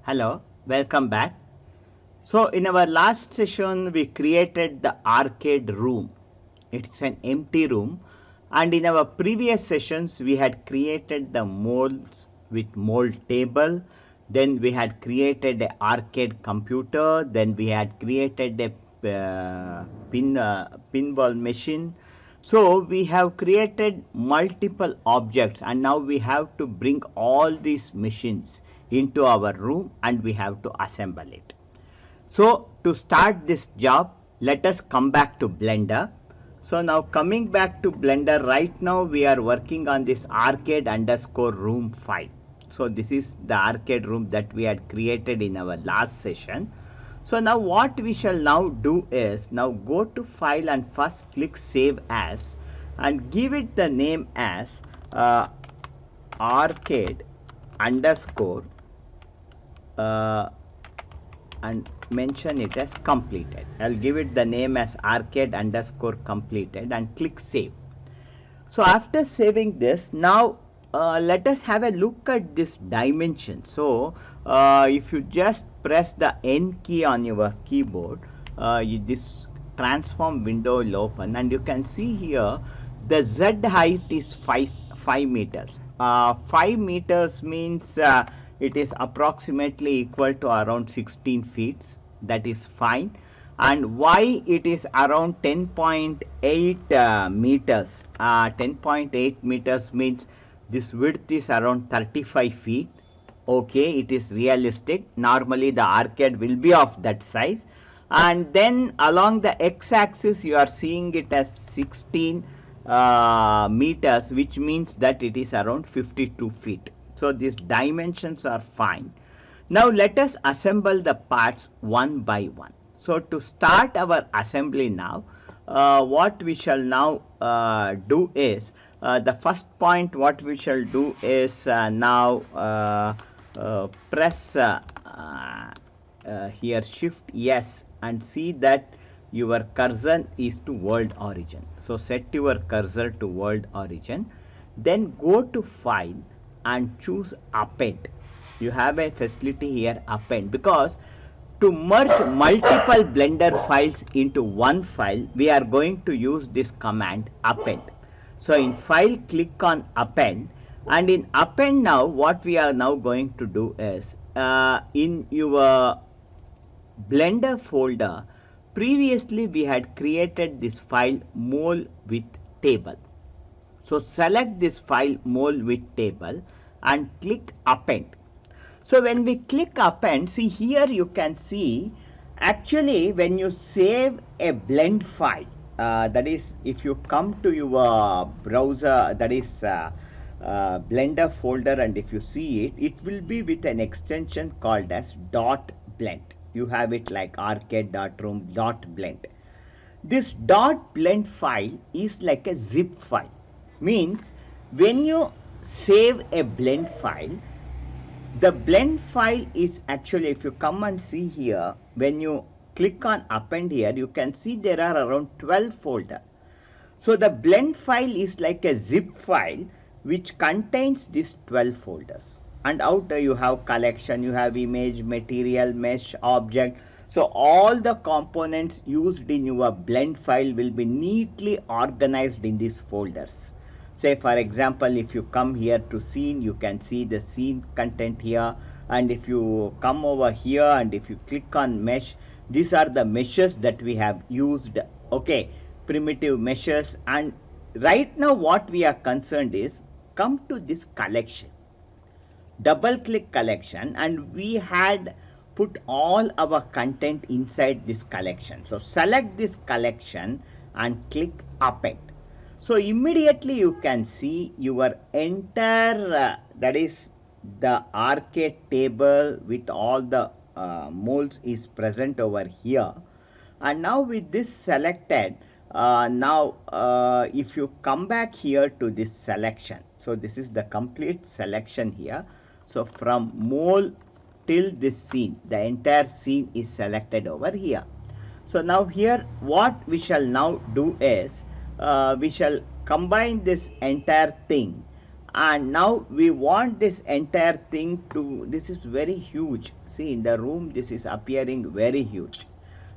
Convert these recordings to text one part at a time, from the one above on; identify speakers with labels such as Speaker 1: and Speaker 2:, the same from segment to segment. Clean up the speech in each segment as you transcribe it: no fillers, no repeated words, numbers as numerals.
Speaker 1: Hello, welcome back. So, in our last session, we created the arcade room. It's an empty room. And in our previous sessions, we had created the molds with mold table. Then we had created an arcade computer. Then we had created a pinball machine. So we have created multiple objects, and now we have to bring all these machines into our room and we have to assemble it. So to start this job, let us come back to Blender. So now coming back to Blender, right now we are working on this arcade underscore room file. So this is the arcade room that we had created in our last session. So now what we shall now do is, now go to file and first click save as and give it the name as arcade underscore and mention it as completed. I'll give it the name as arcade underscore completed and click save. So after saving this, now let us have a look at this dimension. So if you just press the N key on your keyboard, this transform window will open, and you can see here the Z height is 5 meters. 5 meters means it is approximately equal to around 16 feet. That is fine. And y it is around 10.8 meters. 10.8 meters means this width is around 35 feet. Okay, it is realistic. Normally the arcade will be of that size. And then along the x-axis you are seeing it as 16 meters, which means that it is around 52 feet. So these dimensions are fine. Now let us assemble the parts one by one. So to start our assembly now, what we shall now do is, the first point what we shall do is now press here shift S and see that your cursor is to world origin. So set your cursor to world origin, then go to file and choose append. You have a facility here, append, because to merge multiple Blender files into one file, we are going to use this command append. So in file, click on append, and in append now what we are now going to do is, in your Blender folder, previously we had created this file mole with table. So select this file mole with table and click append. So when we click append, see here you can see actually when you save a blend file, that is if you come to your browser, that is Blender folder, and if you see it, it will be with an extension called as .blend. You have it like arcade.room.blend. This .blend file is like a zip file. Means when you save a blend file, the blend file is actually, if you come and see here, when you click on append here, you can see there are around 12 folders. So the blend file is like a zip file which contains these 12 folders. And out you have collection, you have image, material, mesh, object. So all the components used in your blend file will be neatly organized in these folders. Say for example, if you come here to scene, you can see the scene content here, and if you come over here and if you click on mesh, these are the meshes that we have used. Okay, primitive meshes. And right now what we are concerned is, come to this collection, double click collection, and we had put all our content inside this collection. So select this collection and click append. So immediately you can see your entire that is the arcade table with all the molds is present over here. And now with this selected, if you come back here to this selection, so this is the complete selection here. So from mole till this scene, the entire scene is selected over here. So now here what we shall now do is, we shall combine this entire thing and now we want this entire thing to, this is very huge, see in the room this is appearing very huge.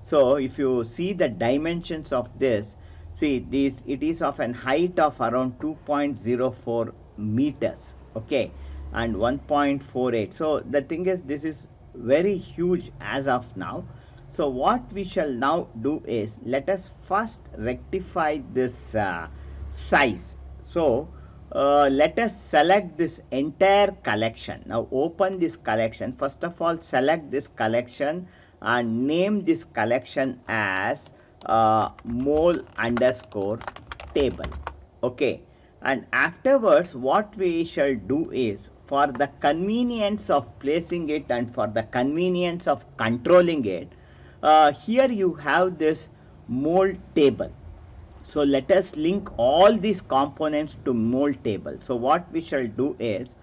Speaker 1: So if you see the dimensions of this, see this, it is of an height of around 2.04 meters, okay, and 1.48. so the thing is this is very huge as of now. So what we shall now do is, let us first rectify this size. So let us select this entire collection. Now open this collection. First of all, select this collection and name this collection as mole underscore table. Okay, and afterwards what we shall do is, for the convenience of placing it and for the convenience of controlling it, here you have this mole table. So let us link all these components to mole table. So what we shall do is,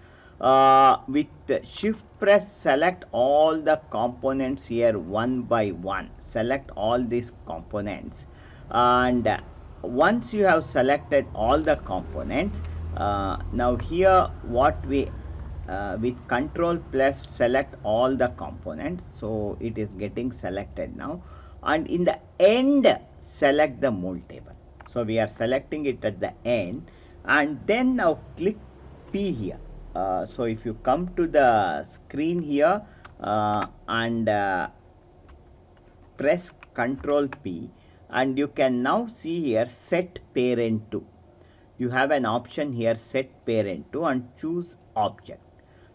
Speaker 1: with shift press, select all the components here one by one. Select all these components, and once you have selected all the components, now here what we with control plus select all the components, so it is getting selected now, and in the end select the mole table. So we are selecting it at the end, and then now click P here. So if you come to the screen here and press Control P, and you can now see here set parent to. You have an option here, set parent to, and choose object.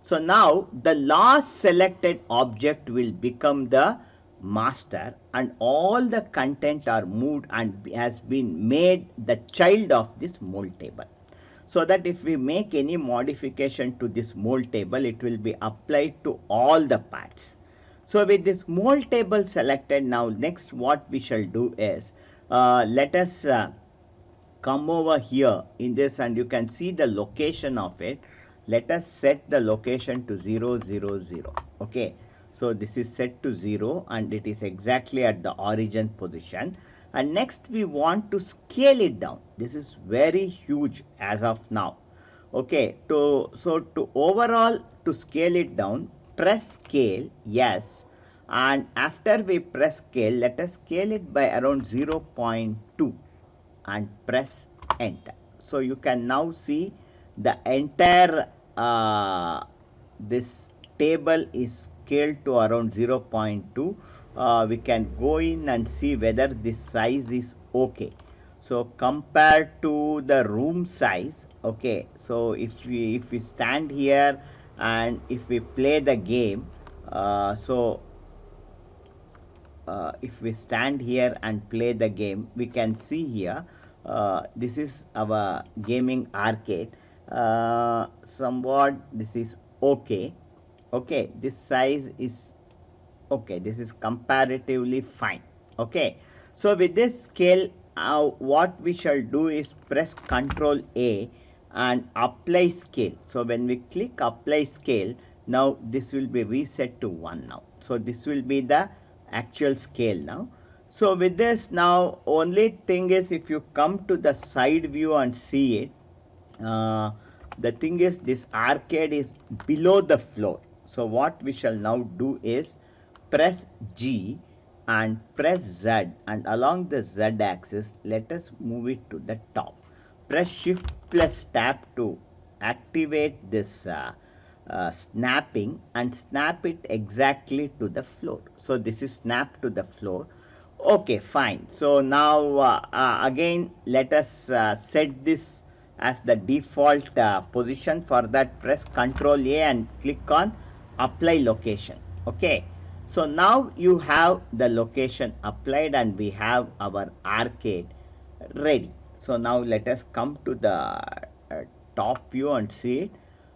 Speaker 1: So now the last selected object will become the master, and all the content are moved and has been made the child of this mole table. So that if we make any modification to this mole table, it will be applied to all the parts. So with this mole table selected, now next what we shall do is, let us come over here in this, and you can see the location of it. Let us set the location to 0, 0, 0. Okay, so this is set to 0 and it is exactly at the origin position. And next we want to scale it down. This is very huge as of now. Okay, so to overall, to scale it down, press scale, yes, and after we press scale, let us scale it by around 0.2 and press enter. So you can now see the entire this table is scaled to around 0.2. We can go in and see whether this size is okay. So compared to the room size, okay, so if we stand here and if we play the game, if we stand here and play the game, we can see here, this is our gaming arcade. Somewhat this is okay. Okay, this size is okay, this is comparatively fine. Okay, so with this scale, what we shall do is press Ctrl A and apply scale. So when we click apply scale, now this will be reset to 1 now. So this will be the actual scale now. So with this, now only thing is, if you come to the side view and see it, the thing is this arcade is below the floor. So what we shall now do is press G and press Z, and along the Z axis let us move it to the top. Press shift plus tab to activate this snapping and snap it exactly to the floor. So this is snapped to the floor. Okay, fine. So now again let us set this as the default position. For that, press Ctrl A and click on apply location. Okay, so now you have the location applied and we have our arcade ready. So now let us come to the top view and see it.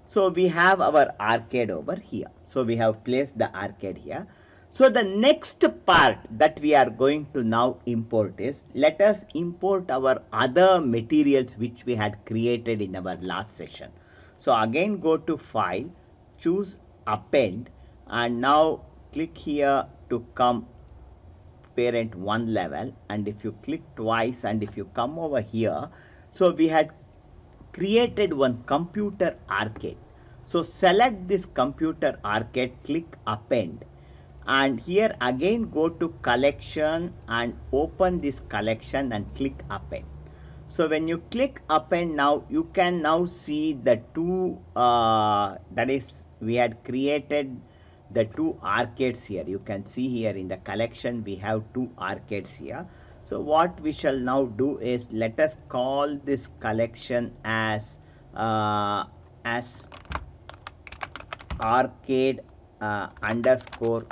Speaker 1: So we have our arcade over here. So we have placed the arcade here. So the next part that we are going to now import is, let us import our other materials which we had created in our last session. So again go to File, choose Append, and now click here to come parent 1 level, and if you click twice and if you come over here, so we had created one computer arcade. So select this computer arcade, click append, and here again go to collection and open this collection and click append. So when you click append, now you can now see the two that is we had created the two arcades here. You can see here in the collection we have two arcades here. So what we shall now do is, let us call this collection as arcade underscore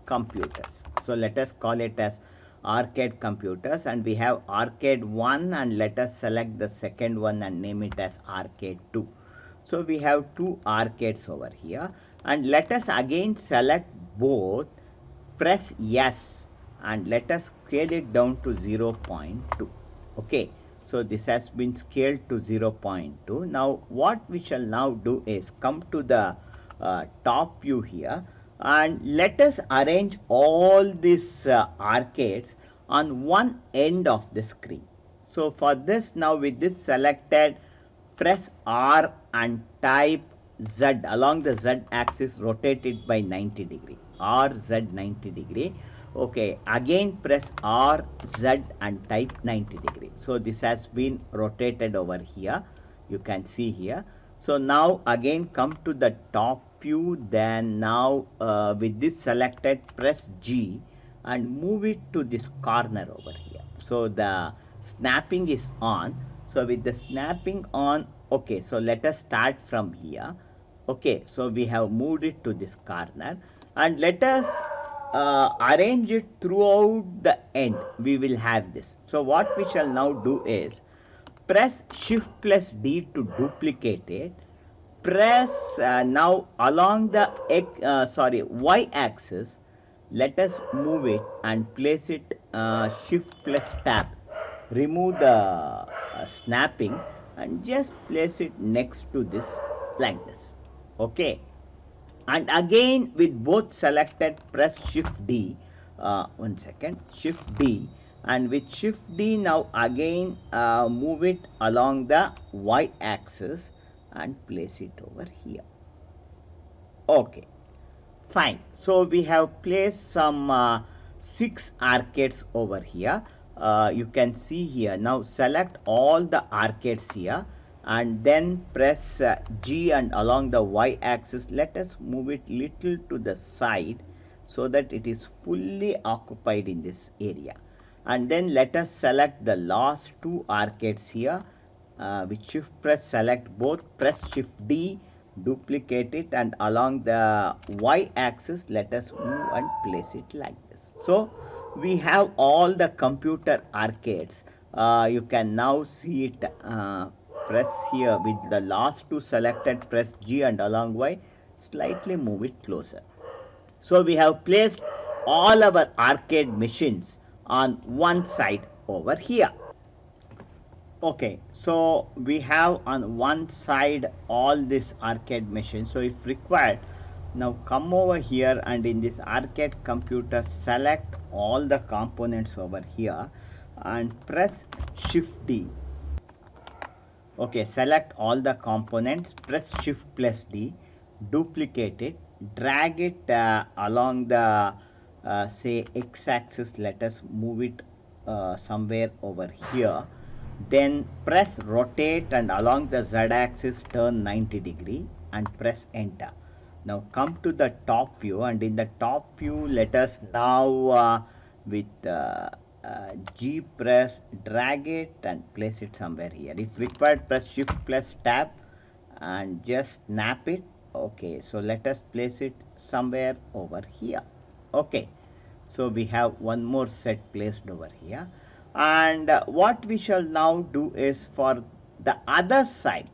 Speaker 1: computers. So let us call it as arcade computers, and we have arcade 1, and let us select the second one and name it as arcade 2. So we have two arcades over here, and let us again select both, press yes, and let us scale it down to 0.2. okay, so this has been scaled to 0.2. Now what we shall now do is come to the top view here, and let us arrange all these arcades on one end of the screen. So for this, now with this selected, press R and type Z along the Z axis, rotate it by 90 degree, R Z 90 degree. Okay, again press R Z and type 90 degree. So this has been rotated over here, you can see here. So now again come to the top view, then now with this selected, press G and move it to this corner over here. So the snapping is on. So with the snapping on, okay, so let us start from here. Okay, so we have moved it to this corner, and let us arrange it throughout the end. We will have this. So what we shall now do is, press shift plus D to duplicate it, press now along the y axis, let us move it and place it shift plus tab, remove the snapping and just place it next to this like this. Okay, and again with both selected, press shift D, one second, shift D, and with shift D now again move it along the y axis and place it over here. Okay, fine. So we have placed some 6 arcades over here. You can see here. Now select all the arcades here, and then press G, and along the y axis let us move it little to the side so that it is fully occupied in this area. And then let us select the last 2 arcades here. With shift press, select both, press shift D, duplicate it, and along the y axis let us move and place it like this. So we have all the computer arcades. You can now see it. Press here with the last 2 selected, press G, and along Y slightly move it closer. So we have placed all our arcade machines on one side over here. Okay, so we have on one side all this arcade machines. So if required, now come over here, and in this arcade computer select all the components over here and press shift D. Okay, select all the components, press shift plus D, duplicate it, drag it along the say x axis, let us move it somewhere over here. Then press rotate, and along the Z axis turn 90 degree and press enter. Now come to the top view, and in the top view let us now with G press, drag it and place it somewhere here. If required, press shift plus tab and just snap it. Okay, so let us place it somewhere over here. Okay, so we have one more set placed over here. And what we shall now do is, for the other side,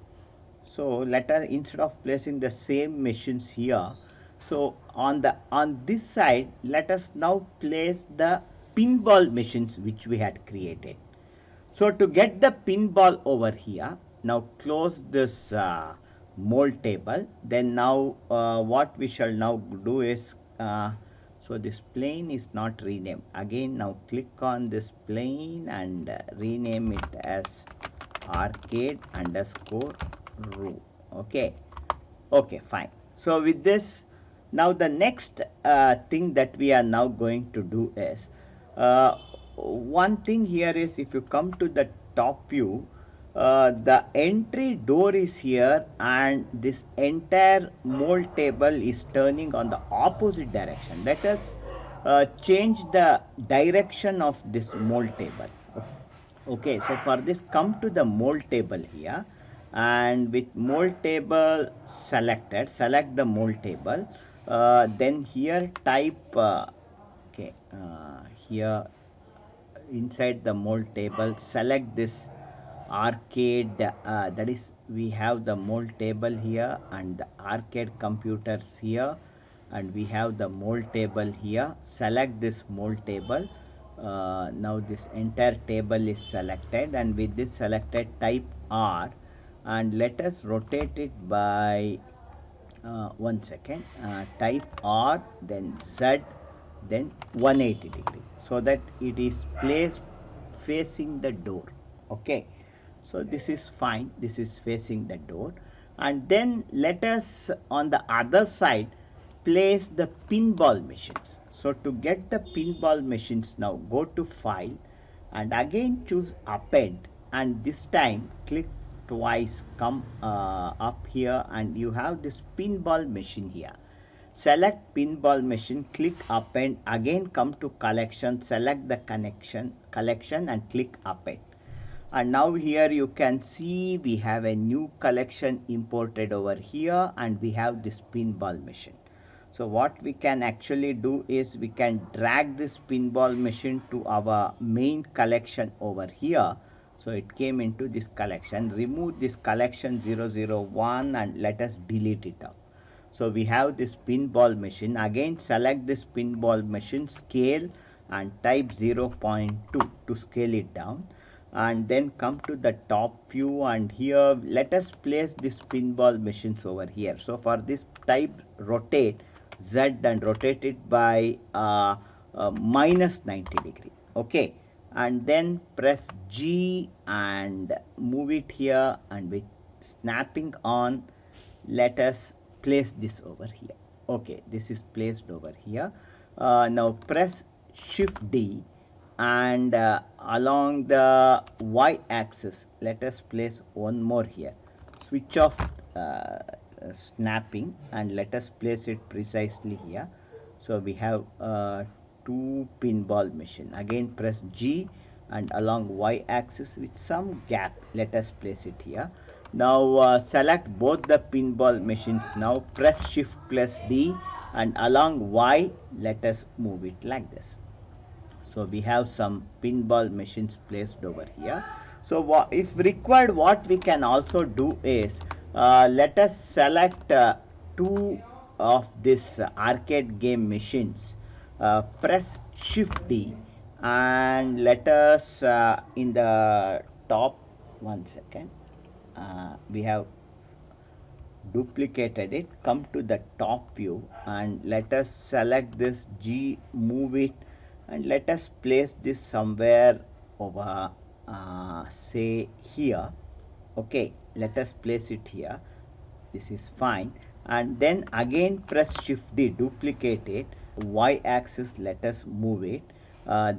Speaker 1: so let us, instead of placing the same machines here, so on this side let us now place the pinball machines which we had created. So to get the pinball over here, now close this mold table. Then now what we shall now do is, so this plane is not renamed. Again now click on this plane and rename it as arcade underscore room. Okay. Okay, fine. So with this, now the next thing that we are now going to do is, one thing here is, if you come to the top view, the entry door is here and this entire mold table is turning on the opposite direction. Let us change the direction of this mold table. Okay, so for this, come to the mold table here, and with mold table selected, select the mold table. Then here type, okay, here inside the mold table, select this arcade, that is, we have the mold table here and the arcade computers here, and we have the mold table here. Select this mold table. Now this entire table is selected, and with this selected, type R, and let us rotate it by 1 second. Type R, then Z, then 180 degree, so that it is placed facing the door. Okay, so this is fine, this is facing the door. And then let us on the other side place the pinball machines. So to get the pinball machines, now go to file and again choose append, and this time click twice, come up here, and you have this pinball machine here. Select pinball machine, click append, again come to collection, select the collection and click append. And now here you can see we have a new collection imported over here, and we have this pinball machine. So what we can actually do is, we can drag this pinball machine to our main collection over here. So it came into this collection. Remove this collection 001 and let us delete it out. So we have this pinball machine. Again select this pinball machine, scale, and type 0.2 to scale it down. And then come to the top view, and here let us place this pinball machines over here. So for this, type rotate Z and rotate it by minus 90 degree. Okay, and then press G and move it here, and with snapping on, let us place this over here. Okay, this is placed over here. Now press Shift D, and along the Y axis let us place one more here. Switch off snapping and let us place it precisely here. So we have two pinball machine. Again press G, and along Y axis with some gap let us place it here. Now select both the pinball machines. Now press Shift plus D, and along Y let us move it like this. So we have some pinball machines placed over here. So if required, what we can also do is, let us select two of this arcade game machines. Press Shift D, and let us in the top, 1 second, we have duplicated it. Come to the top view and let us select this G, move it, and let us place this somewhere over say here. Okay, let us place it here. This is fine. And then again press Shift D, duplicate it, Y axis let us move it,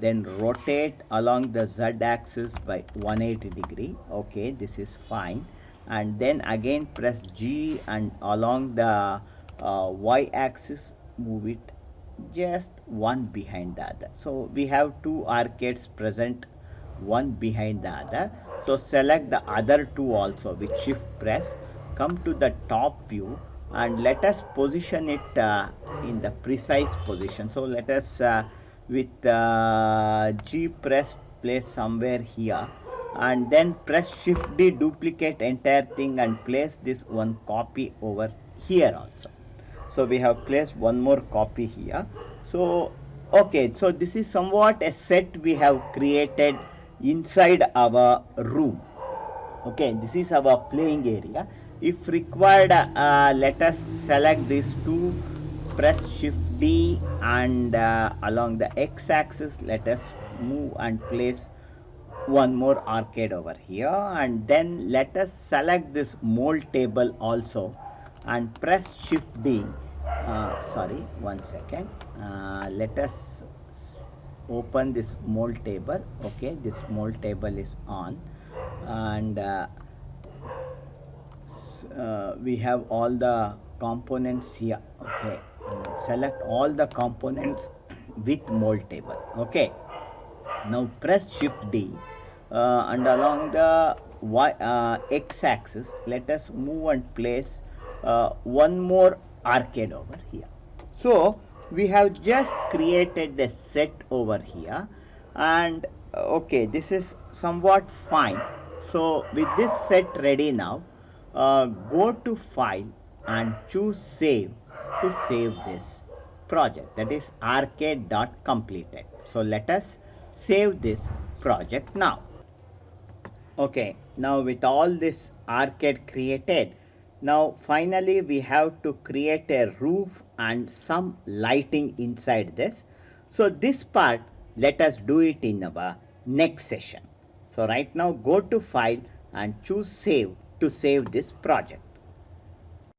Speaker 1: then rotate along the Z axis by 180 degree. Okay, this is fine. And then again press G, and along the Y axis move it just one behind the other. So we have two arcades present, one behind the other. So select the other two also with Shift press. Come to the top view and let us position it in the precise position. So let us with G press place somewhere here, and then press Shift D, duplicate entire thing and place this one copy over here also. So we have placed one more copy here. So okay, so this is somewhat a set we have created inside our room. Okay, this is our playing area. If required, let us select these two, press Shift D, and along the X axis let us move and place one more arcade over here, and then let us select this mold table also and press shift D. Sorry, one second. Let us open this mold table. Okay, this mold table is on, and we have all the components here. Okay, select all the components with mold table. Okay, now press shift D, and along the x axis let us move and place one more arcade over here. So we have just created a set over here, and okay, this is somewhat fine. So with this set ready now, go to file and choose save to save this project, that is arcade.completed. So let us save this project now. Okay, now with all this arcade created, now finally we have to create a roof and some lighting inside this. So this part, let us do it in our next session. So right now go to file and choose save to save this project.